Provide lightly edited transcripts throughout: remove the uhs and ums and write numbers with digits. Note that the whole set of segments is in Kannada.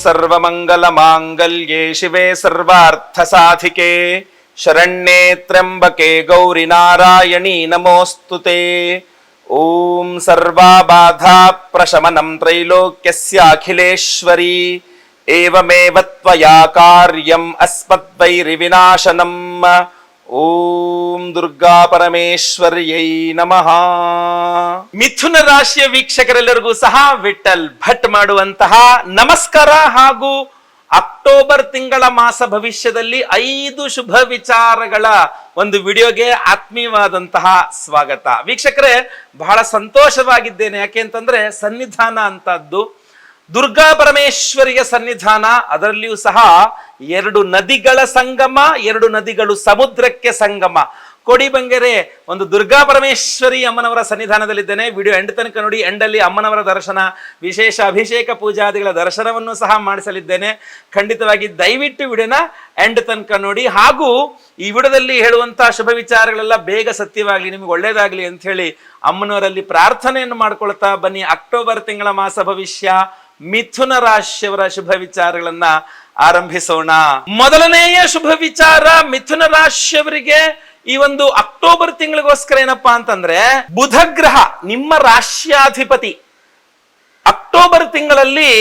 ಸರ್ವಮಂಗಲಮಾಂಗಲ್ಯೆ ಶಿವೆ ಸರ್ವಾರ್ಥಸಾಧಿಕೆ ಶರಣ್ಯೇ ತ್ರ್ಯಂಬಕೆ ಗೌರಿ ನಾರಾಯಣಿ ನಮೋಸ್ತುತೆ. ಓಂ ಸರ್ವಬಾಧಾ ಪ್ರಶಮನಂ ತ್ರೈಲೋಕ್ಯಸ್ಯಾಖಿಲೇಶ್ವರಿ ಏವಮೇವ ತ್ವಯಾ ಕಾರ್ಯಂ ಅಸ್ಮದ್ವೈರಿವಿನಾಶನಂ. ಓಂ ದುರ್ಗಾ ಪರಮೇಶ್ವರ್ಯೈ ನಮಃ. ಮಿಥುನ ರಾಶಿಯ ವೀಕ್ಷಕರೆಲ್ಲರಿಗೂ ಸಹ ವಿಠಲ್ ಭಟ್ ಮಾಡುವಂತಹ ನಮಸ್ಕಾರ ಹಾಗೂ ಅಕ್ಟೋಬರ್ ತಿಂಗಳ ಮಾಸ ಭವಿಷ್ಯದಲ್ಲಿ 5 ಶುಭ ವಿಚಾರಗಳ ಒಂದು ವಿಡಿಯೋಗೆ ಆತ್ಮೀಯವಾದಂತಹ ಸ್ವಾಗತ. ವೀಕ್ಷಕರೇ, ಬಹಳ ಸಂತೋಷವಾಗಿದ್ದೇನೆ. ಯಾಕೆ ಅಂತಂದ್ರೆ ಸನ್ನಿಧಾನ ಅಂತದ್ದು ದುರ್ಗಾ ಪರಮೇಶ್ವರಿಯ ಸನ್ನಿಧಾನ, ಅದರಲ್ಲಿಯೂ ಸಹ 2 ನದಿಗಳ ಸಂಗಮ, 2 ನದಿಗಳು ಸಮುದ್ರಕ್ಕೆ ಸಂಗಮ. ಕೊಡಿಬಂಗೆರೆ ಒಂದು ದುರ್ಗಾ ಪರಮೇಶ್ವರಿ ಅಮ್ಮನವರ ಸನ್ನಿಧಾನದಲ್ಲಿದ್ದೇನೆ. ವಿಡಿಯೋ ಎಂಡ್ ತನಕ ನೋಡಿ. ಎಂಡಲ್ಲಿ ಅಮ್ಮನವರ ದರ್ಶನ, ವಿಶೇಷ ಅಭಿಷೇಕ ಪೂಜಾದಿಗಳ ದರ್ಶನವನ್ನು ಸಹ ಮಾಡಿಸಲಿದ್ದೇನೆ. ಖಂಡಿತವಾಗಿ ದಯವಿಟ್ಟು ವಿಡಿಯೋನ ಎಂಡ್ ತನಕ ನೋಡಿ. ಹಾಗೂ ಈ ವಿಡಿಯೋದಲ್ಲಿ ಹೇಳುವಂತಹ ಶುಭ ವಿಚಾರಗಳೆಲ್ಲ ಬೇಗ ಸತ್ಯವಾಗಲಿ, ನಿಮಗೆ ಒಳ್ಳೇದಾಗ್ಲಿ ಅಂತ ಹೇಳಿ ಅಮ್ಮನವರಲ್ಲಿ ಪ್ರಾರ್ಥನೆಯನ್ನು ಮಾಡ್ಕೊಳ್ತಾ ಬನ್ನಿ. ಅಕ್ಟೋಬರ್ ತಿಂಗಳ ಮಾಸ ಭವಿಷ್ಯ ಮಿಥುನ ರಾಶಿಯವರ ಶುಭ ವಿಚಾರಗಳನ್ನ ಆರಂಭಿಸೋಣ. ಮೊದಲನೆಯ ಶುಭ ವಿಚಾರ ಮಿಥುನ ರಾಶಿಯವರಿಗೆ ಈ ಒಂದು ಅಕ್ಟೋಬರ್ ತಿಂಗಳಿಗೋಸ್ಕರ ಏನಪ್ಪಾ ಅಂತಂದ್ರೆ, ಬುಧ ಗ್ರಹ ನಿಮ್ಮ ರಾಶ್ಯಾಧಿಪತಿ ಅಕ್ಟೋಬರ್ ತಿಂಗಳಲ್ಲಿ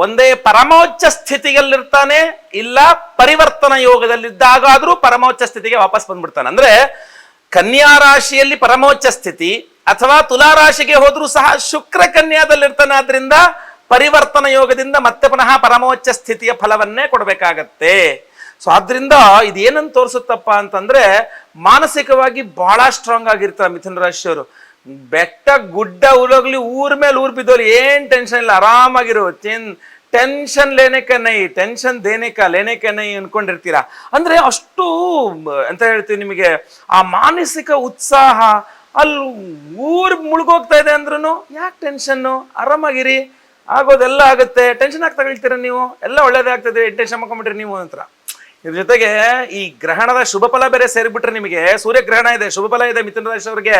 ಒಂದೇ ಪರಮೋಚ್ಚ ಸ್ಥಿತಿಯಲ್ಲಿರ್ತಾನೆ, ಇಲ್ಲ ಪರಿವರ್ತನ ಯೋಗದಲ್ಲಿದ್ದಾಗಾದ್ರೂ ಪರಮೋಚ್ಚ ಸ್ಥಿತಿಗೆ ವಾಪಸ್ ಬಂದ್ಬಿಡ್ತಾನೆ. ಅಂದ್ರೆ ಕನ್ಯಾ ರಾಶಿಯಲ್ಲಿ ಪರಮೋಚ್ಚ ಸ್ಥಿತಿ, ಅಥವಾ ತುಲಾ ರಾಶಿಗೆ ಹೋದ್ರೂ ಸಹ ಶುಕ್ರ ಕನ್ಯಾದಲ್ಲಿರ್ತಾನೆ. ಆದ್ರಿಂದ ಪರಿವರ್ತನ ಯೋಗದಿಂದ ಮತ್ತೆ ಪುನಃ ಪರಮೋಚ್ಚ ಸ್ಥಿತಿಯ ಫಲವನ್ನೇ ಕೊಡಬೇಕಾಗತ್ತೆ. ಸೊ ಆದ್ರಿಂದ ಇದೇನನ್ನು ತೋರಿಸುತ್ತಪ್ಪ ಅಂತಂದ್ರೆ, ಮಾನಸಿಕವಾಗಿ ಬಹಳ ಸ್ಟ್ರಾಂಗ್ ಆಗಿರ್ತಾರೆ ಮಿಥುನ ರಾಶಿಯವರು. ಬೆಟ್ಟ ಗುಡ್ಡ ಊರೋಗ್ಲಿ, ಊರ್ ಮೇಲೆ ಊರ್ ಬಿದ್ದೋಲಿ, ಏನ್ ಟೆನ್ಷನ್ ಇಲ್ಲ, ಆರಾಮಾಗಿರೋ. ಟೆನ್ಷನ್ ಲೇನೆಕ ನೈ, ಟೆನ್ಷನ್ ದೇನೆಕ ಲೇನೆಕ ನೈ ಅನ್ಕೊಂಡಿರ್ತೀರಾ. ಅಂದ್ರೆ ಅಷ್ಟು ಅಂತ ಹೇಳ್ತೀವಿ ನಿಮಗೆ, ಆ ಮಾನಸಿಕ ಉತ್ಸಾಹ. ಅಲ್ಲಿ ಊರ್ ಮುಳುಗೋಗ್ತಾ ಇದೆ ಅಂದ್ರೂ ಯಾಕೆ ಟೆನ್ಷನ್ನು, ಆರಾಮಾಗಿರಿ, ಆಗೋದೆಲ್ಲ ಆಗುತ್ತೆ. ಟೆನ್ಷನ್ ಆಗ್ತಾ ಹೇಳ್ತೀರ ನೀವು, ಎಲ್ಲ ಒಳ್ಳೇದೇ ಆಗ್ತದೆ, ಟೆನ್ಷನ್ ಮಾಡ್ಕೊಂಬಿಟ್ರಿ ನೀವು ಅಂತ. ಇದ್ರ ಜೊತೆಗೆ ಈ ಗ್ರಹಣದ ಶುಭ ಫಲ ಬೇರೆ ಸೇರಿಬಿಟ್ರೆ ನಿಮಗೆ, ಸೂರ್ಯಗ್ರಹಣ ಇದೆ, ಶುಭ ಫಲ ಇದೆ ಮಿಥುನ ರಾಶಿಯವರಿಗೆ,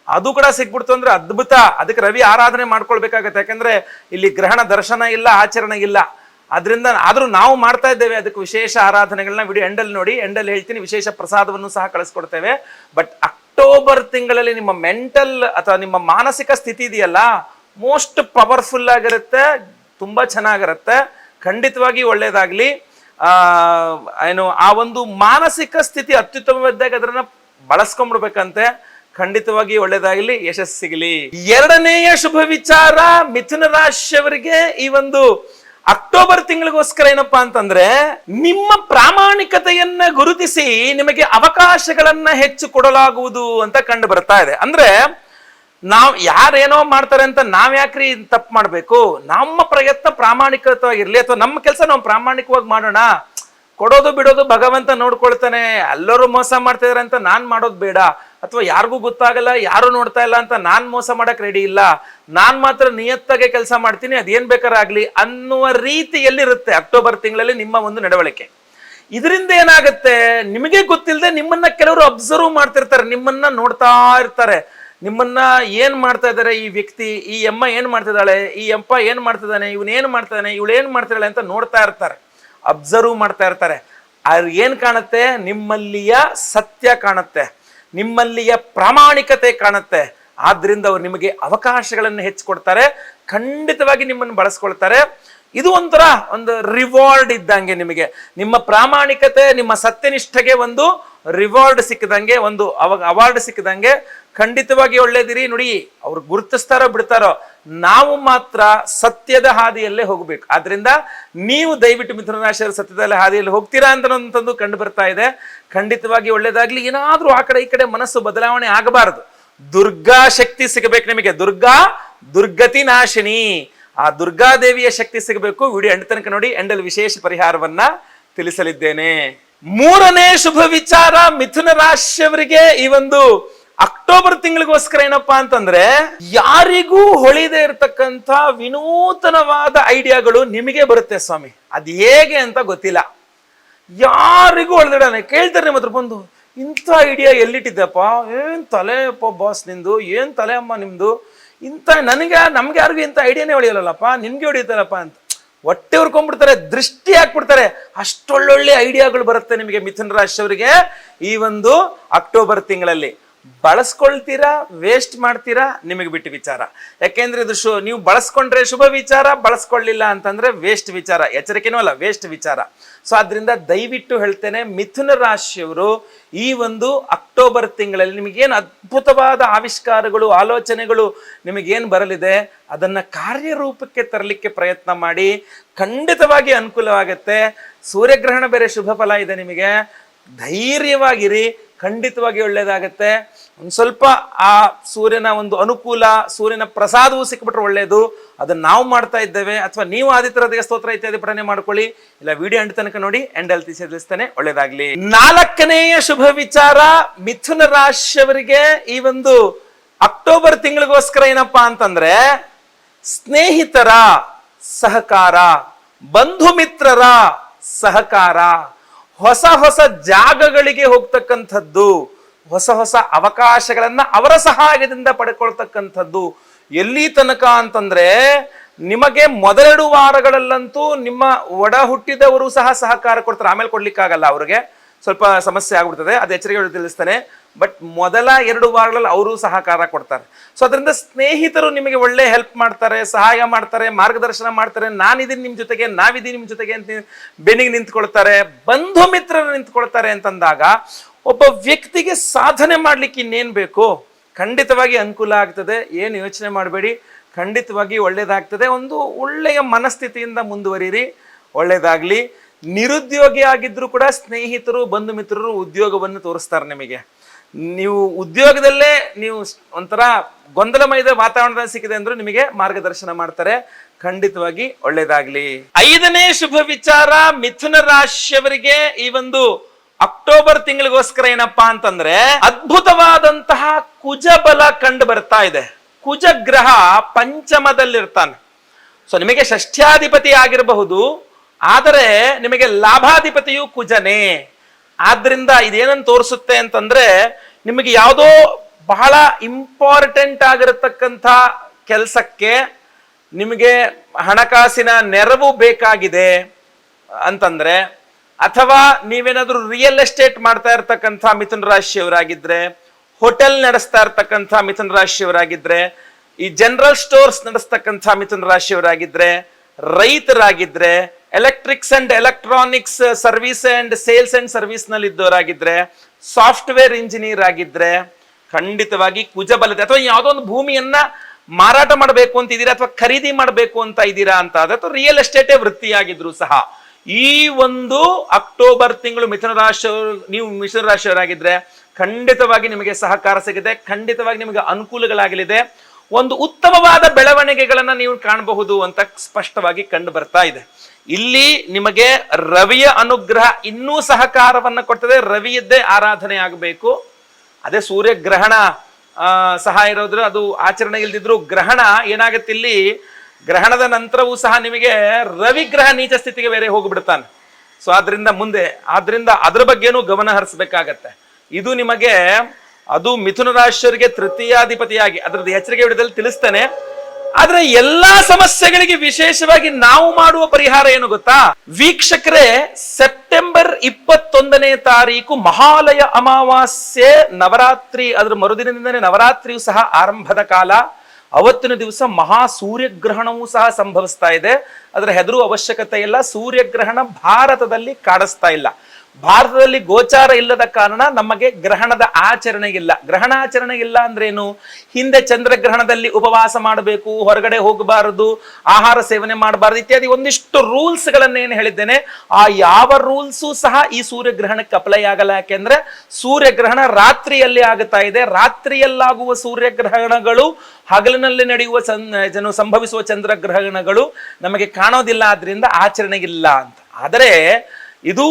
ಅದು ಕೂಡ ಸಿಕ್ಬಿಡ್ತು ಅಂದ್ರೆ ಅದ್ಭುತ. ಅದಕ್ಕೆ ರವಿ ಆರಾಧನೆ ಮಾಡ್ಕೊಳ್ಬೇಕಾಗತ್ತೆ. ಯಾಕಂದ್ರೆ ಇಲ್ಲಿ ಗ್ರಹಣ ದರ್ಶನ ಇಲ್ಲ, ಆಚರಣೆ ಇಲ್ಲ. ಅದರಿಂದ ಆದ್ರೂ ನಾವು ಮಾಡ್ತಾ ಇದ್ದೇವೆ ಅದಕ್ಕೆ ವಿಶೇಷ ಆರಾಧನೆಗಳನ್ನ. ವಿಡಿಯೋ ಎಂಡಲ್ಲಿ ನೋಡಿ, ಎಂಡಲ್ಲಿ ಹೇಳ್ತೀನಿ. ವಿಶೇಷ ಪ್ರಸಾದವನ್ನು ಸಹ ಕಳಿಸ್ಕೊಡ್ತೇವೆ. ಬಟ್ ಅಕ್ಟೋಬರ್ ತಿಂಗಳಲ್ಲಿ ನಿಮ್ಮ ಮೆಂಟಲ್ ಅಥವಾ ನಿಮ್ಮ ಮಾನಸಿಕ ಸ್ಥಿತಿ ಇದೆಯಲ್ಲ, ಮೋಸ್ಟ್ ಪವರ್ಫುಲ್ ಆಗಿರುತ್ತೆ, ತುಂಬಾ ಚೆನ್ನಾಗಿರುತ್ತೆ. ಖಂಡಿತವಾಗಿ ಒಳ್ಳೇದಾಗ್ಲಿ. ಏನು ಆ ಒಂದು ಮಾನಸಿಕ ಸ್ಥಿತಿ ಅತ್ಯುತ್ತಮವಾದಾಗ ಅದನ್ನ ಬಳಸ್ಕೊಂಡ್ಬಿಡ್ಬೇಕಂತೆ. ಖಂಡಿತವಾಗಿ ಒಳ್ಳೇದಾಗ್ಲಿ, ಯಶಸ್ಸು ಸಿಗಲಿ. ಎರಡನೆಯ ಶುಭ ವಿಚಾರ ಮಿಥುನ ರಾಶಿಯವರಿಗೆ ಈ ಒಂದು ಅಕ್ಟೋಬರ್ ತಿಂಗಳಿಗೋಸ್ಕರ ಏನಪ್ಪಾ ಅಂತಂದ್ರೆ, ನಿಮ್ಮ ಪ್ರಾಮಾಣಿಕತೆಯನ್ನ ಗುರುತಿಸಿ ನಿಮಗೆ ಅವಕಾಶಗಳನ್ನ ಹೆಚ್ಚು ಕೊಡಲಾಗುವುದು ಅಂತ ಕಂಡು ಬರ್ತಾ ಇದೆ. ಅಂದ್ರೆ ನಾವ್ ಯಾರೇನೋ ಮಾಡ್ತಾರೆ ಅಂತ ನಾವ್ ಯಾಕ್ರಿ ತಪ್ಪು ಮಾಡ್ಬೇಕು? ನಮ್ಮ ಪ್ರಯತ್ನ ಪ್ರಾಮಾಣಿಕವಾಗಿರ್ಲಿ, ಅಥವಾ ನಮ್ಮ ಕೆಲಸ ನಾವು ಪ್ರಾಮಾಣಿಕವಾಗಿ ಮಾಡೋಣ. ಕೊಡೋದು ಬಿಡೋದು ಭಗವಂತ ನೋಡ್ಕೊಳ್ತಾನೆ. ಎಲ್ಲರೂ ಮೋಸ ಮಾಡ್ತಾ ಇದಾರೆ ಅಂತ ನಾನ್ ಮಾಡೋದು ಬೇಡ, ಅಥವಾ ಯಾರಿಗೂ ಗೊತ್ತಾಗಲ್ಲ, ಯಾರು ನೋಡ್ತಾ ಇಲ್ಲ ಅಂತ ನಾನ್ ಮೋಸ ಮಾಡಕ್ ರೆಡಿ ಇಲ್ಲ. ನಾನ್ ಮಾತ್ರ ನಿಯತ್ತಾಗೆ ಕೆಲಸ ಮಾಡ್ತೀನಿ, ಅದೇನ್ ಬೇಕಾರಾಗ್ಲಿ ಅನ್ನುವ ರೀತಿಯಲ್ಲಿರುತ್ತೆ ಅಕ್ಟೋಬರ್ ತಿಂಗಳಲ್ಲಿ ನಿಮ್ಮ ಒಂದು ನಡವಳಿಕೆ. ಇದರಿಂದ ಏನಾಗುತ್ತೆ, ನಿಮಗೆ ಗೊತ್ತಿಲ್ಲದೆ ನಿಮ್ಮನ್ನ ಕೆಲವರು ಅಬ್ಸರ್ವ್ ಮಾಡ್ತಿರ್ತಾರೆ, ನಿಮ್ಮನ್ನ ನೋಡ್ತಾ ಇರ್ತಾರೆ. ನಿಮ್ಮನ್ನ ಏನ್ ಮಾಡ್ತಾ ಇದ್ದಾರೆ ಈ ವ್ಯಕ್ತಿ, ಈ ಅಮ್ಮ ಏನ್ ಮಾಡ್ತಿದ್ದಾಳೆ, ಈ ಅಪ್ಪ ಏನ್ ಮಾಡ್ತಿದ್ದಾನೆ, ಇವನ್ ಏನ್ ಮಾಡ್ತಿದ್ದಾನೆ, ಇವಳು ಏನ್ ಮಾಡ್ತಿದ್ದಾಳೆ ಅಂತ ನೋಡ್ತಾ ಇರ್ತಾರೆ, ಅಬ್ಸರ್ವ್ ಮಾಡ್ತಾ ಇರ್ತಾರೆ. ಅದು ಏನ್ ಕಾಣುತ್ತೆ, ನಿಮ್ಮಲ್ಲಿಯ ಸತ್ಯ ಕಾಣುತ್ತೆ, ನಿಮ್ಮಲ್ಲಿಯ ಪ್ರಾಮಾಣಿಕತೆ ಕಾಣುತ್ತೆ. ಆದ್ರಿಂದ ಅವ್ರು ನಿಮಗೆ ಅವಕಾಶಗಳನ್ನು ಹೆಚ್ಚಿಕೊಡ್ತಾರೆ, ಖಂಡಿತವಾಗಿ ನಿಮ್ಮನ್ನು ಬಳಸ್ಕೊಳ್ತಾರೆ. ಇದು ಒಂಥರ ಒಂದು ರಿವಾರ್ಡ್ ಇದ್ದಂಗೆ ನಿಮಗೆ. ನಿಮ್ಮ ಪ್ರಾಮಾಣಿಕತೆ, ನಿಮ್ಮ ಸತ್ಯನಿಷ್ಠೆಗೆ ಒಂದು ರಿವಾರ್ಡ್ ಸಿಕ್ಕದಂಗೆ, ಒಂದು ಅವಾರ್ಡ್ ಸಿಕ್ಕದಂಗೆ. ಖಂಡಿತವಾಗಿ ಒಳ್ಳೇದಿರಿ. ನೋಡಿ, ಅವ್ರು ಗುರುತಿಸ್ತಾರೋ ಬಿಡ್ತಾರೋ, ನಾವು ಮಾತ್ರ ಸತ್ಯದ ಹಾದಿಯಲ್ಲೇ ಹೋಗ್ಬೇಕು. ಆದ್ರಿಂದ ನೀವು ದಯವಿಟ್ಟು ಮಿಥುನ ರಾಶಿಯವರು ಸತ್ಯದ ಹಾದಿಯಲ್ಲಿ ಹೋಗ್ತೀರಾ ಅಂತಂದು ಕಂಡು ಬರ್ತಾ ಇದೆ. ಖಂಡಿತವಾಗಿ ಒಳ್ಳೇದಾಗ್ಲಿ. ಏನಾದ್ರೂ ಆ ಕಡೆ ಈ ಕಡೆ ಮನಸ್ಸು ಬದಲಾವಣೆ ಆಗಬಾರದು. ದುರ್ಗಾ ಶಕ್ತಿ ಸಿಗಬೇಕು ನಿಮಗೆ. ದುರ್ಗತಿ ನಾಶಿನಿ, ಆ ದುರ್ಗಾದೇವಿಯ ಶಕ್ತಿ ಸಿಗಬೇಕು. ವಿಡಿಯೋ ಎಂಡ್ ತನಕ ನೋಡಿ, ಎಂಡಲ್ಲಿ ವಿಶೇಷ ಪರಿಹಾರವನ್ನ ತಿಳಿಸಲಿದ್ದೇನೆ. ಮೂರನೇ ಶುಭ ವಿಚಾರ ಮಿಥುನ ರಾಶಿಯವರಿಗೆ ಈ ಒಂದು ಅಕ್ಟೋಬರ್ ತಿಂಗಳಿಗೋಸ್ಕರ ಏನಪ್ಪಾ ಅಂತಂದ್ರೆ, ಯಾರಿಗೂ ಹೊಳಿದೇ ಇರತಕ್ಕಂತ ವಿನೂತನವಾದ ಐಡಿಯಾಗಳು ನಿಮಗೆ ಬರುತ್ತೆ ಸ್ವಾಮಿ. ಅದ್ ಹೇಗೆ ಅಂತ ಗೊತ್ತಿಲ್ಲ, ಯಾರಿಗೂ ಹೊಳೆದಿಡನೆ ಕೇಳ್ತಾರೆ ನಿಮ್ಮ ಹತ್ರ ಬಂದು, ಇಂಥ ಐಡಿಯಾ ಎಲ್ಲಿಟ್ಟಿದ್ದಪ್ಪ, ಏನ್ ತಲೆಪ್ಪ ಬಾಸ್ ನಿಂದು, ಏನ್ ತಲೆ ಅಮ್ಮ ನಿಮ್ದು, ಇಂಥ ನಮ್ಗೆ ಯಾರಿಗೂ ಇಂಥ ಐಡಿಯಾನೇ ಹೊಳಿಯಲ್ಲಪ್ಪ, ನಿನ್ಗೆ ಹೊಡಿತಾರಪ್ಪ ಅಂತ ಹೊಟ್ಟೆ ಉರ್ಕೊಂಡ್ಬಿಡ್ತಾರೆ, ದೃಷ್ಟಿ ಹಾಕ್ಬಿಡ್ತಾರೆ. ಅಷ್ಟೊಳ್ಳೊಳ್ಳೆ ಐಡಿಯಾಗಳು ಬರುತ್ತೆ ನಿಮಗೆ ಮಿಥುನ ರಾಶಿಯವರಿಗೆ ಈ ಒಂದು ಅಕ್ಟೋಬರ್ ತಿಂಗಳಲ್ಲಿ. ಬಳಸ್ಕೊಳ್ತೀರಾ, ವೇಸ್ಟ್ ಮಾಡ್ತೀರಾ, ನಿಮಗೆ ಬಿಟ್ಟು ವಿಚಾರ. ಯಾಕೆಂದ್ರೆ ಇದು ನೀವು ಬಳಸ್ಕೊಂಡ್ರೆ ಶುಭ ವಿಚಾರ, ಬಳಸ್ಕೊಳ್ಳಿಲ್ಲ ಅಂತಂದ್ರೆ ವೇಸ್ಟ್ ವಿಚಾರ. ಎಚ್ಚರಿಕೆನೂ ಅಲ್ಲ, ವೇಸ್ಟ್ ವಿಚಾರ. ಸೊ ಆದ್ರಿಂದ ದಯವಿಟ್ಟು ಹೇಳ್ತೇನೆ, ಮಿಥುನ ರಾಶಿಯವರು ಈ ಒಂದು ಅಕ್ಟೋಬರ್ ತಿಂಗಳಲ್ಲಿ ನಿಮಗೇನು ಅದ್ಭುತವಾದ ಆವಿಷ್ಕಾರಗಳು, ಆಲೋಚನೆಗಳು ನಿಮಗೇನು ಬರಲಿದೆ ಅದನ್ನ ಕಾರ್ಯರೂಪಕ್ಕೆ ತರಲಿಕ್ಕೆ ಪ್ರಯತ್ನ ಮಾಡಿ. ಖಂಡಿತವಾಗಿ ಅನುಕೂಲವಾಗುತ್ತೆ. ಸೂರ್ಯಗ್ರಹಣ ಬೇರೆ ಶುಭ ಫಲ ಇದೆ ನಿಮಗೆ. ಧೈರ್ಯವಾಗಿರಿ, ಖಂಡಿತವಾಗಿ ಒಳ್ಳೇದಾಗತ್ತೆ. ಒಂದು ಸ್ವಲ್ಪ ಆ ಸೂರ್ಯನ ಒಂದು ಅನುಕೂಲ, ಸೂರ್ಯನ ಪ್ರಸಾದವೂ ಸಿಕ್ಬಿಟ್ರೆ ಒಳ್ಳೇದು. ಅದನ್ನ ನಾವು ಮಾಡ್ತಾ ಇದ್ದೇವೆ. ಅಥವಾ ನೀವು ಆದಿತ್ಯ ಸ್ತೋತ್ರ ಇತ್ಯಾದಿ ಪಠನೆ ಮಾಡ್ಕೊಳ್ಳಿ, ಇಲ್ಲ ವಿಡಿಯೋ ಎಂಡ್ ತನಕ ನೋಡಿ. ಎಂಡ್ ಅಲ್ಲಿ ತಿಳಿಸ್ತೇನೆ. ಒಳ್ಳೇದಾಗ್ಲಿ. 4ನೇಯ ಶುಭ ವಿಚಾರ ಮಿಥುನ ರಾಶಿಯವರಿಗೆ ಈ ಒಂದು ಅಕ್ಟೋಬರ್ ತಿಂಗಳಿಗೋಸ್ಕರ ಏನಪ್ಪಾ ಅಂತಂದ್ರೆ, ಸ್ನೇಹಿತರ ಸಹಕಾರ, ಬಂಧು ಮಿತ್ರರ ಸಹಕಾರ, ಹೊಸ ಹೊಸ ಜಾಗಗಳಿಗೆ ಹೋಗ್ತಕ್ಕಂಥದ್ದು, ಹೊಸ ಹೊಸ ಅವಕಾಶಗಳನ್ನ ಅವರ ಸಹಾಯದಿಂದ ಪಡ್ಕೊಳ್ತಕ್ಕಂಥದ್ದು. ಎಲ್ಲಿ ತನಕ ಅಂತಂದ್ರೆ, ನಿಮಗೆ ಮೊದಲೆರಡು ವಾರಗಳಲ್ಲಂತೂ ನಿಮ್ಮ ಒಡ ಹುಟ್ಟಿದವರು ಸಹ ಸಹಕಾರ ಕೊಡ್ತಾರೆ. ಆಮೇಲೆ ಕೊಡ್ಲಿಕ್ಕಾಗಲ್ಲ, ಅವ್ರಿಗೆ ಸ್ವಲ್ಪ ಸಮಸ್ಯೆ ಆಗ್ಬಿಡ್ತದೆ, ಅದು ಎಚ್ಚರಿಕೆ ತಿಳಿಸ್ತಾನೆ. ಬಟ್ ಮೊದಲ 2 ವಾರಗಳಲ್ಲಿ ಅವರು ಸಹಕಾರ ಕೊಡ್ತಾರೆ. ಸೊ ಅದರಿಂದ ಸ್ನೇಹಿತರು ನಿಮಗೆ ಒಳ್ಳೆ ಹೆಲ್ಪ್ ಮಾಡ್ತಾರೆ, ಸಹಾಯ ಮಾಡ್ತಾರೆ, ಮಾರ್ಗದರ್ಶನ ಮಾಡ್ತಾರೆ. ನಾನಿದ್ದೀನಿ ನಿಮ್ಮ ಜೊತೆಗೆ, ನಾವಿದ್ದೀನಿ ನಿಮ್ಮ ಜೊತೆಗೆ ಅಂತ ಬೆನ್ನಿಗೆ ನಿಂತ್ಕೊಳ್ತಾರೆ. ಬಂಧು ಮಿತ್ರರು ನಿಂತ್ಕೊಳ್ತಾರೆ ಅಂತಂದಾಗ ಒಬ್ಬ ವ್ಯಕ್ತಿಗೆ ಸಾಧನೆ ಮಾಡ್ಲಿಕ್ಕೆ ಇನ್ನೇನ್ ಬೇಕು, ಖಂಡಿತವಾಗಿ ಅನುಕೂಲ ಆಗ್ತದೆ. ಏನು ಯೋಚನೆ ಮಾಡಬೇಡಿ, ಖಂಡಿತವಾಗಿ ಒಳ್ಳೇದಾಗ್ತದೆ. ಒಂದು ಒಳ್ಳೆಯ ಮನಸ್ಥಿತಿಯಿಂದ ಮುಂದುವರಿರಿ, ಒಳ್ಳೇದಾಗ್ಲಿ. ನಿರುದ್ಯೋಗಿ ಆಗಿದ್ರು ಕೂಡ ಸ್ನೇಹಿತರು, ಬಂಧು ಮಿತ್ರರು ಉದ್ಯೋಗವನ್ನು ತೋರಿಸ್ತಾರೆ ನಿಮಗೆ. ನೀವು ಉದ್ಯೋಗದಲ್ಲೇ ನೀವು ಒಂಥರ ಗೊಂದಲಮಯದ ವಾತಾವರಣದಲ್ಲಿ ಸಿಕ್ಕಿದೆ ಅಂದ್ರೂ ನಿಮಗೆ ಮಾರ್ಗದರ್ಶನ ಮಾಡ್ತಾರೆ. ಖಂಡಿತವಾಗಿ ಒಳ್ಳೇದಾಗ್ಲಿ. 5ನೇ ಶುಭ ವಿಚಾರ ಮಿಥುನ ರಾಶಿಯವರಿಗೆ ಈ ಒಂದು ಅಕ್ಟೋಬರ್ ತಿಂಗಳಿಗೋಸ್ಕರ ಏನಪ್ಪಾ ಅಂತಂದ್ರೆ, ಅದ್ಭುತವಾದಂತಹ ಕುಜ ಬಲ ಕಂಡು ಬರ್ತಾ ಇದೆ. ಕುಜ ಗ್ರಹ ಪಂಚಮದಲ್ಲಿರ್ತಾನೆ. ಸೊ ನಿಮಗೆ ಷಷ್ಠ್ಯಾಧಿಪತಿ ಆಗಿರಬಹುದು, ಆದರೆ ನಿಮಗೆ ಲಾಭಾಧಿಪತಿಯು ಕುಜನೇ. ಆದ್ರಿಂದ ಇದೇನನ್ನು ತೋರಿಸುತ್ತೆ ಅಂತಂದ್ರೆ, ನಿಮಗೆ ಯಾವುದೋ ಬಹಳ ಇಂಪಾರ್ಟೆಂಟ್ ಆಗಿರತಕ್ಕಂಥ ಕೆಲಸಕ್ಕೆ ನಿಮಗೆ ಹಣಕಾಸಿನ ನೆರವು ಬೇಕಾಗಿದೆ ಅಂತಂದ್ರೆ, ಅಥವಾ ನೀವೇನಾದ್ರೂ ರಿಯಲ್ ಎಸ್ಟೇಟ್ ಮಾಡ್ತಾ ಇರ್ತಕ್ಕಂಥ ಮಿಥುನ ರಾಶಿಯವರಾಗಿದ್ರೆ, ಹೋಟೆಲ್ ನಡೆಸ್ತಾ ಇರ್ತಕ್ಕಂಥ ಮಿಥುನ ರಾಶಿಯವರಾಗಿದ್ರೆ, ಈ ಜನರಲ್ ಸ್ಟೋರ್ಸ್ ನಡೆಸ್ತಕ್ಕಂಥ ಮಿಥುನ ರಾಶಿಯವರಾಗಿದ್ರೆ, ರೈತರಾಗಿದ್ರೆ, electrics and electronics service and sales and service ನಲ್ಲಿ ಇದ್ದವರಾಗಿದ್ರೆ, ಸಾಫ್ಟ್ವೇರ್ ಇಂಜಿನಿಯರ್ ಆಗಿದ್ರೆ, ಖಂಡಿತವಾಗಿ ಕುಜ ಬಲತೆ. ಅಥವಾ ಯಾವುದೋ ಒಂದು ಭೂಮಿಯನ್ನ ಮಾರಾಟ ಮಾಡಬೇಕು ಅಂತ ಇದ್ದೀರಾ, ಅಥವಾ ಖರೀದಿ ಮಾಡಬೇಕು ಅಂತ ಇದ್ದೀರಾ ಅಂತ ಆದ್ರೆ, ಅಥವಾ ರಿಯಲ್ ಎಸ್ಟೇಟೇ ವೃತ್ತಿಯಾಗಿದ್ರು ಸಹ ಈ ಒಂದು ಅಕ್ಟೋಬರ್ ತಿಂಗಳು ಮಿಥುನ ರಾಶಿಯವರಾಗಿದ್ರೆ ಖಂಡಿತವಾಗಿ ನಿಮಗೆ ಸಹಕಾರ ಸಿಗಿದೆ. ಖಂಡಿತವಾಗಿ ನಿಮಗೆ ಅನುಕೂಲಗಳಾಗಲಿದೆ. ಒಂದು ಉತ್ತಮವಾದ ಬೆಳವಣಿಗೆಗಳನ್ನ ನೀವು ಕಾಣಬಹುದು ಅಂತ ಸ್ಪಷ್ಟವಾಗಿ ಕಂಡು ಬರ್ತಾ ಇದೆ. ಇಲ್ಲಿ ನಿಮಗೆ ರವಿಯ ಅನುಗ್ರಹ ಇನ್ನೂ ಸಹಕಾರವನ್ನ ಕೊಡ್ತದೆ. ರವಿಯದ್ದೇ ಆರಾಧನೆ ಆಗಬೇಕು. ಅದೇ ಸೂರ್ಯಗ್ರಹಣ ಸಹ ಇರೋದ್ರ ಅದು ಆಚರಣೆ ಇಲ್ದಿದ್ರು, ಗ್ರಹಣ ಏನಾಗುತ್ತೆ ಇಲ್ಲಿ, ಗ್ರಹಣದ ನಂತರವೂ ಸಹ ನಿಮಗೆ ರವಿಗ್ರಹ ನೀಚ ಸ್ಥಿತಿಗೆ ಬೇರೆ ಹೋಗ್ಬಿಡ್ತಾನೆ. ಸೊ ಆದ್ರಿಂದ ಅದ್ರ ಬಗ್ಗೆನೂ ಗಮನ ಹರಿಸಬೇಕಾಗತ್ತೆ. ಇದು ನಿಮಗೆ ಅದು ಮಿಥುನ ರಾಶಿಯವರಿಗೆ ತೃತೀಯಾಧಿಪತಿಯಾಗಿ ಅದರದ್ದು ಎಚ್ಚರಿಕೆ ವಿಡಿಯೋದಲ್ಲಿ ತಿಳಿಸ್ತೇನೆ. ಆದ್ರೆ ಎಲ್ಲಾ ಸಮಸ್ಯೆಗಳಿಗೆ ವಿಶೇಷವಾಗಿ ನಾವು ಮಾಡುವ ಪರಿಹಾರ ಏನು ಗೊತ್ತಾ ವೀಕ್ಷಕರೇ? ಸೆಪ್ಟೆಂಬರ್ 21ನೇ ತಾರೀಕು ಮಹಾಲಯ ಅಮಾವಾಸ್ಯೆ, ನವರಾತ್ರಿ, ಅದರ ಮರುದಿನದಿಂದನೇ ನವರಾತ್ರಿಯು ಸಹ ಆರಂಭದ ಕಾಲ. ಅವತ್ತಿನ ದಿವಸ ಮಹಾ ಸೂರ್ಯಗ್ರಹಣವೂ ಸಹ ಸಂಭವಿಸ್ತಾ ಇದೆ. ಅದರ ಹೆದರುವ ಅವಶ್ಯಕತೆ ಇಲ್ಲ. ಸೂರ್ಯಗ್ರಹಣ ಭಾರತದಲ್ಲಿ ಕಾಣಿಸ್ತಾ ಇಲ್ಲ. ಭಾರತದಲ್ಲಿ ಗೋಚಾರ ಇಲ್ಲದ ಕಾರಣ ನಮಗೆ ಗ್ರಹಣದ ಆಚರಣೆ ಇಲ್ಲ. ಗ್ರಹಣಾಚರಣೆ ಇಲ್ಲ ಅಂದ್ರೇನು? ಹಿಂದೆ ಚಂದ್ರಗ್ರಹಣದಲ್ಲಿ ಉಪವಾಸ ಮಾಡಬೇಕು, ಹೊರಗಡೆ ಹೋಗಬಾರದು, ಆಹಾರ ಸೇವನೆ ಮಾಡಬಾರದು ಇತ್ಯಾದಿ ಒಂದಿಷ್ಟು ರೂಲ್ಸ್ ಗಳನ್ನೇನು ಹೇಳಿದ್ದೇನೆ, ಆ ಯಾವ ರೂಲ್ಸು ಸಹ ಈ ಸೂರ್ಯಗ್ರಹಣಕ್ಕೆ ಅಪ್ಲೈ ಆಗಲ್ಲ. ಯಾಕೆಂದ್ರೆ ಸೂರ್ಯಗ್ರಹಣ ರಾತ್ರಿಯಲ್ಲಿ ಆಗುತ್ತಾ ಇದೆ. ರಾತ್ರಿಯಲ್ಲಾಗುವ ಸೂರ್ಯಗ್ರಹಣಗಳು ಹಗಲಿನಲ್ಲಿ ನಡೆಯುವ ಸಂಭವಿಸುವ ಚಂದ್ರಗ್ರಹಣಗಳು ನಮಗೆ ಕಾಣೋದಿಲ್ಲ. ಆದ್ರಿಂದ ಆಚರಣೆಗಿಲ್ಲ ಅಂತ. ಆದರೆ ಇದು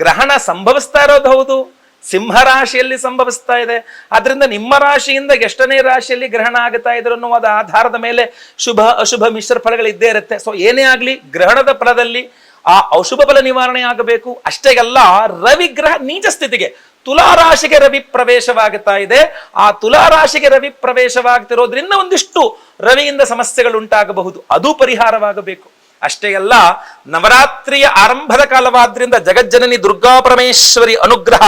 ಗ್ರಹಣ ಸಂಭವಿಸ್ತಾ ಇರೋದು ಹೌದು, ಸಿಂಹ ರಾಶಿಯಲ್ಲಿ ಸಂಭವಿಸ್ತಾ ಇದೆ. ಆದ್ರಿಂದ ನಿಮ್ಮ ರಾಶಿಯಿಂದ ಎಷ್ಟನೇ ರಾಶಿಯಲ್ಲಿ ಗ್ರಹಣ ಆಗುತ್ತಾ ಇದ್ರು ಅನ್ನುವ ಆಧಾರದ ಮೇಲೆ ಶುಭ ಅಶುಭ ಮಿಶ್ರ ಫಲಗಳಿದ್ದೇ ಇರುತ್ತೆ. ಸೊ ಏನೇ ಆಗ್ಲಿ, ಗ್ರಹಣದ ಫಲದಲ್ಲಿ ಆ ಅಶುಭ ಫಲ ನಿವಾರಣೆ ಆಗಬೇಕು. ಅಷ್ಟೇ ಅಲ್ಲ, ರವಿ ಗ್ರಹ ನೀಚ ಸ್ಥಿತಿಗೆ ತುಲಾರಾಶಿಗೆ ರವಿ ಪ್ರವೇಶವಾಗುತ್ತಾ ಇದೆ. ಆ ತುಲಾರಾಶಿಗೆ ರವಿ ಪ್ರವೇಶವಾಗ್ತಿರೋದ್ರಿಂದ ಒಂದಿಷ್ಟು ರವಿಯಿಂದ ಸಮಸ್ಯೆಗಳು ಉಂಟಾಗಬಹುದು. ಅದು ಪರಿಹಾರವಾಗಬೇಕು. ಅಷ್ಟೇ ಅಲ್ಲ, ನವರಾತ್ರಿಯ ಆರಂಭದ ಕಾಲವಾದ್ರಿಂದ ಜಗಜ್ಜನನಿ ದುರ್ಗಾ ಪರಮೇಶ್ವರಿ ಅನುಗ್ರಹ,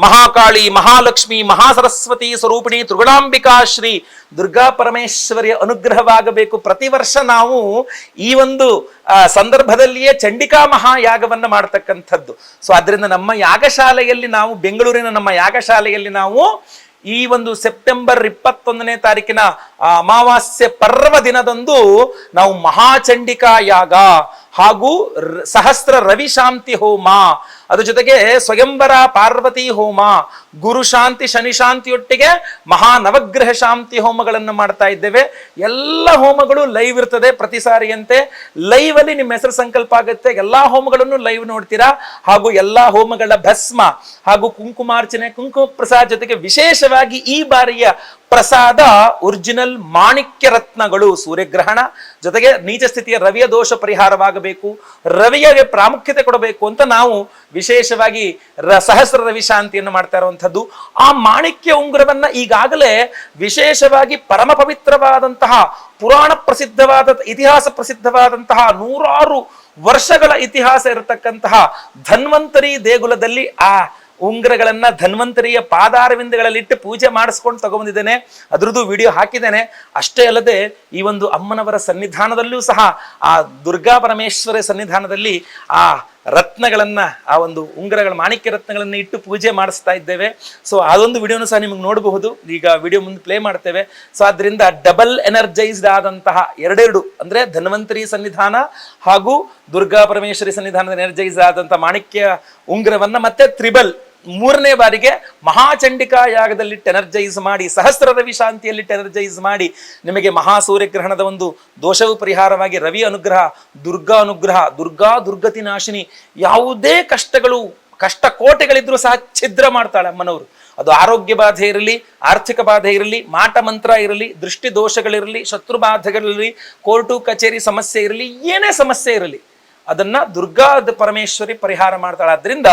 ಮಹಾಕಾಳಿ, ಮಹಾಲಕ್ಷ್ಮಿ, ಮಹಾಸರಸ್ವತಿ ಸ್ವರೂಪಿಣಿ ತ್ರಿಗುಣಾಂಬಿಕಾ ಶ್ರೀ ದುರ್ಗಾ ಪರಮೇಶ್ವರಿಯ ಅನುಗ್ರಹವಾಗಬೇಕು. ಪ್ರತಿ ವರ್ಷ ನಾವು ಈ ಒಂದು ಸಂದರ್ಭದಲ್ಲಿಯೇ ಚಂಡಿಕಾ ಮಹಾಯಾಗವನ್ನು ಮಾಡತಕ್ಕಂಥದ್ದು. ಸೊ ಅದರಿಂದ ನಮ್ಮ ಯಾಗಶಾಲೆಯಲ್ಲಿ ನಾವು, ಬೆಂಗಳೂರಿನ ನಮ್ಮ ಯಾಗಶಾಲೆಯಲ್ಲಿ ನಾವು ಈ ಒಂದು ಸೆಪ್ಟೆಂಬರ್ 21ನೇ ತಾರೀಕಿನ ಅಮಾವಾಸ್ಯೆ ಪರ್ವ ದಿನದಂದು ನಾವು ಮಹಾಚಂಡಿಕಾ ಯಾಗ ಹಾಗೂ ಸಹಸ್ರ ರವಿಶಾಂತಿ ಹೋಮ, ಅದ್ರ ಜೊತೆಗೆ ಸ್ವಯಂವರ ಪಾರ್ವತಿ ಹೋಮ, ಗುರು ಶಾಂತಿ ಶನಿ ಶಾಂತಿಯೊಟ್ಟಿಗೆ ಮಹಾ ನವಗ್ರಹ ಶಾಂತಿ ಹೋಮಗಳನ್ನು ಮಾಡ್ತಾ ಇದ್ದೇವೆ. ಎಲ್ಲ ಹೋಮಗಳು ಲೈವ್ ಇರ್ತದೆ. ಪ್ರತಿ ಸಾರಿಯಂತೆ ಲೈವ್ ಅಲ್ಲಿ ನಿಮ್ಮ ಹೆಸರು ಸಂಕಲ್ಪ ಆಗುತ್ತೆ. ಎಲ್ಲಾ ಹೋಮಗಳನ್ನು ಲೈವ್ ನೋಡ್ತೀರಾ. ಹಾಗೂ ಎಲ್ಲಾ ಹೋಮಗಳ ಭಸ್ಮ ಹಾಗೂ ಕುಂಕುಮಾರ್ಚನೆ, ಕುಂಕುಮ ಪ್ರಸಾದ ಜೊತೆಗೆ ವಿಶೇಷವಾಗಿ ಈ ಬಾರಿಯ ಪ್ರಸಾದ ಒರಿಜಿನಲ್ ಮಾಣಿಕ್ಯ ರತ್ನಗಳು. ಸೂರ್ಯಗ್ರಹಣ ಜೊತೆಗೆ ನೀಚ ಸ್ಥಿತಿಯ ರವಿಯ ದೋಷ ಪರಿಹಾರವಾಗಬೇಕು, ರವಿಯಗೆ ಪ್ರಾಮುಖ್ಯತೆ ಕೊಡಬೇಕು ಅಂತ ನಾವು ವಿಶೇಷವಾಗಿ ಸಹಸ್ರ ರವಿ ಶಾಂತಿಯನ್ನು ಮಾಡ್ತಾ ಇರುವಂತದ್ದು. ಆ ಮಾಣಿಕ್ಯ ಉಂಗುರವನ್ನ ಈಗಾಗಲೇ ವಿಶೇಷವಾಗಿ ಪರಮ ಪವಿತ್ರವಾದಂತಹ ಪುರಾಣ ಪ್ರಸಿದ್ಧವಾದ, ಇತಿಹಾಸ ಪ್ರಸಿದ್ಧವಾದಂತಹ 100 ವರ್ಷಗಳ ಇತಿಹಾಸ ಇರತಕ್ಕಂತಹ ಧನ್ವಂತರಿ ದೇಗುಲದಲ್ಲಿ ಆ ಉಂಗುರಗಳನ್ನ ಧನ್ವಂತರಿಯ ಪಾದಾರವಿಂದಗಳಲ್ಲಿಟ್ಟು ಪೂಜೆ ಮಾಡಿಸ್ಕೊಂಡು ತಗೊಂಡಿದ್ದೇನೆ. ಅದ್ರದ್ದು ವಿಡಿಯೋ ಹಾಕಿದ್ದೇನೆ. ಅಷ್ಟೇ ಅಲ್ಲದೆ ಈ ಒಂದು ಅಮ್ಮನವರ ಸನ್ನಿಧಾನದಲ್ಲೂ ಸಹ, ಆ ದುರ್ಗಾ ಪರಮೇಶ್ವರ ಸನ್ನಿಧಾನದಲ್ಲಿ ಆ ರತ್ನಗಳನ್ನ, ಆ ಒಂದು ಉಂಗುರಗಳ ಮಾಣಿಕ್ಯ ರತ್ನಗಳನ್ನ ಇಟ್ಟು ಪೂಜೆ ಮಾಡಿಸ್ತಾ ಇದ್ದೇವೆ. ಸೊ ಅದೊಂದು ವಿಡಿಯೋನು ಸಹ ನಿಮಗೆ ನೋಡಬಹುದು. ಈಗ ವಿಡಿಯೋ ಮುಂದೆ ಪ್ಲೇ ಮಾಡ್ತೇವೆ. ಸೊ ಅದರಿಂದ ಡಬಲ್ ಎನರ್ಜೈಸ್ಡ್ ಆದಂತಹ ಎರಡೆರಡು, ಅಂದ್ರೆ ಧನ್ವಂತರಿ ಸನ್ನಿಧಾನ ಹಾಗೂ ದುರ್ಗಾ ಪರಮೇಶ್ವರಿ ಸನ್ನಿಧಾನದ ಎನರ್ಜೈಸ್ ಆದಂತಹ ಮಾಣಿಕ್ಯ ಉಂಗುರವನ್ನ ಮತ್ತೆ ತ್ರಿಬಲ್ 3ನೇ ಬಾರಿಗೆ ಮಹಾಚಂಡಿಕಾ ಯಾಗದಲ್ಲಿ ಎನರ್ಜೈಸ್ ಮಾಡಿ, ಸಹಸ್ರ ರವಿ ಶಾಂತಿಯಲ್ಲಿ ಎನರ್ಜೈಸ್ ಮಾಡಿ, ನಿಮಗೆ ಮಹಾ ಸೂರ್ಯಗ್ರಹಣದ ಒಂದು ದೋಷವು ಪರಿಹಾರವಾಗಿ ರವಿ ಅನುಗ್ರಹ, ದುರ್ಗಾ ಅನುಗ್ರಹ, ದುರ್ಗತಿ ನಾಶಿನಿ, ಯಾವುದೇ ಕಷ್ಟಗಳು, ಕಷ್ಟ ಕೋಟೆಗಳಿದ್ರೂ ಸಹ ಛಿದ್ರ ಮಾಡ್ತಾಳೆ ಅಮ್ಮನವರು. ಅದು ಆರೋಗ್ಯ ಬಾಧೆ ಇರಲಿ, ಆರ್ಥಿಕ ಬಾಧೆ ಇರಲಿ, ಮಾಟ ಮಂತ್ರ ಇರಲಿ, ದೃಷ್ಟಿ ದೋಷಗಳಿರಲಿ, ಶತ್ರು ಬಾಧೆಗಳಿರಲಿ, ಕೋರ್ಟು ಕಚೇರಿ ಸಮಸ್ಯೆ ಇರಲಿ, ಏನೇ ಸಮಸ್ಯೆ ಇರಲಿ ಅದನ್ನ ದುರ್ಗಾ ಪರಮೇಶ್ವರಿ ಪರಿಹಾರ ಮಾಡ್ತಾಳೆ. ಆದ್ರಿಂದ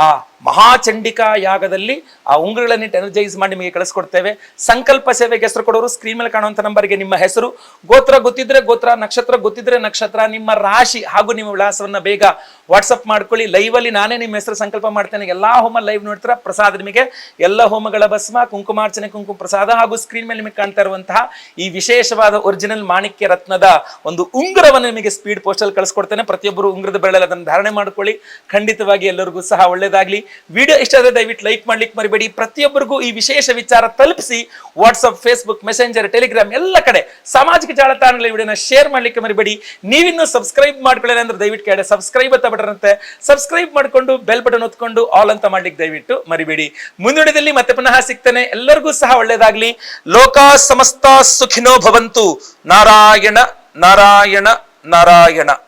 ಆ ಮಹಾಚಂಡಿಕಾ ಯಾಗದಲ್ಲಿ ಆ ಉಂಗುರಗಳನ್ನ ಎನರ್ಜೈಸ್ ಮಾಡಿ ನಿಮಗೆ ಕಳಿಸ್ಕೊಡ್ತೇವೆ. ಸಂಕಲ್ಪ ಸೇವೆಗೆ ಹೆಸರು ಕೊಡೋರು ಸ್ಕ್ರೀನ್ ಮೇಲೆ ಕಾಣುವಂತ ನಂಬರ್ಗೆ ನಿಮ್ಮ ಹೆಸರು, ಗೋತ್ರ ಗೊತ್ತಿದ್ರೆ ಗೋತ್ರ, ನಕ್ಷತ್ರ ಗೊತ್ತಿದ್ರೆ ನಕ್ಷತ್ರ, ನಿಮ್ಮ ರಾಶಿ ಹಾಗೂ ನಿಮ್ಮ ವಿಳಾಸವನ್ನ ಬೇಗ ವಾಟ್ಸಪ್ ಮಾಡ್ಕೊಳ್ಳಿ. ಲೈವ್ ಅಲ್ಲಿ ನಾನೇ ನಿಮ್ಮ ಹೆಸರು ಸಂಕಲ್ಪ ಮಾಡ್ತೇನೆ. ಎಲ್ಲಾ ಹೋಮ ಲೈವ್ ನೋಡ್ತೀರಾ. ಪ್ರಸಾದ ನಿಮಗೆ ಎಲ್ಲ ಹೋಮಗಳ ಭಸ್ಮ, ಕುಂಕುಮಾರ್ಚನೆ, ಕುಂಕುಮ ಪ್ರಸಾದ ಹಾಗೂ ಸ್ಕ್ರೀನ್ ಮೇಲೆ ನಿಮಗೆ ಕಾಣ್ತಾ ಇರುವಂತಹ ಈ ವಿಶೇಷವಾದ ಒರಿಜಿನಲ್ ಮಾಣಿಕ್ಯ ರತ್ನದ ಒಂದು ಉಂಗುರವನ್ನು ನಿಮಗೆ ಸ್ಪೀಡ್ ಪೋಸ್ಟ್ ಅಲ್ಲಿ ಕಳಿಸ್ಕೊಡ್ತೇನೆ. ಪ್ರತಿಯೊಬ್ಬರು ಉಂಗುರದ ಬೆರಳಲ್ಲಿ ಅದನ್ನು ಧಾರಣೆ ಮಾಡ್ಕೊಳ್ಳಿ. ಖಂಡಿತವಾಗಿ ಎಲ್ಲರಿಗೂ ಸಹ ಒಳ್ಳೇದಾಗ್ಲಿ. ವಿಡಿಯೋ ಇಷ್ಟ ಆದರೆ ದಯವಿಟ್ಟು ಲೈಕ್ ಮಾಡ್ಲಿಕ್ಕೆ ಮರಿಬೇಡಿ. ಪ್ರತಿಯೊಬ್ಬರಿಗೂ ಈ ವಿಶೇಷ ವಿಚಾರ ತಲುಪಿಸಿ. ವಾಟ್ಸ್ಆಪ್, ಫೇಸ್ಬುಕ್, ಮೆಸೆಂಜರ್, ಟೆಲಿಗ್ರಾಮ್ ಎಲ್ಲ ಕಡೆ ಸಾಮಾಜಿಕ ಜಾಲತಾಣಗಳಲ್ಲಿ ವಿಡಿಯೋನ ಶೇರ್ ಮಾಡ್ಲಿಕ್ಕೆ ಮರಿಬೇಡಿ. ನೀವಿನ್ನೂ ಸಬ್ಸ್ಕ್ರೈಬ್ ಮಾಡ್ಕೊಳ್ಳಿ ಅಂದ್ರೆ ದಯವಿಟ್ಟು ಕೆಳಗಡೆ ಸಬ್ಸ್ಕ್ರೈಬ್ ಅಂತ ಬಟನ್ ಇರುತ್ತೆ, ಸಬ್ಸ್ಕ್ರೈಬ್ ಮಾಡ್ಕೊಂಡು ಬೆಲ್ ಬಟನ್ ಒತ್ಕೊಂಡು ಆಲ್ ಅಂತ ಮಾಡ್ಲಿಕ್ಕೆ ದಯವಿಟ್ಟು ಮರಿಬೇಡಿ. ಮುಂದುವರಿದಲ್ಲಿ ಮತ್ತೆ ಪುನಃ ಸಿಗ್ತೇನೆ. ಎಲ್ಲರಿಗೂ ಸಹ ಒಳ್ಳೇದಾಗ್ಲಿ. ಲೋಕ ಸಮಸ್ತ ಸುಖಿನೋ ಭವಂತು. ನಾರಾಯಣ ನಾರಾಯಣ ನಾರಾಯಣ.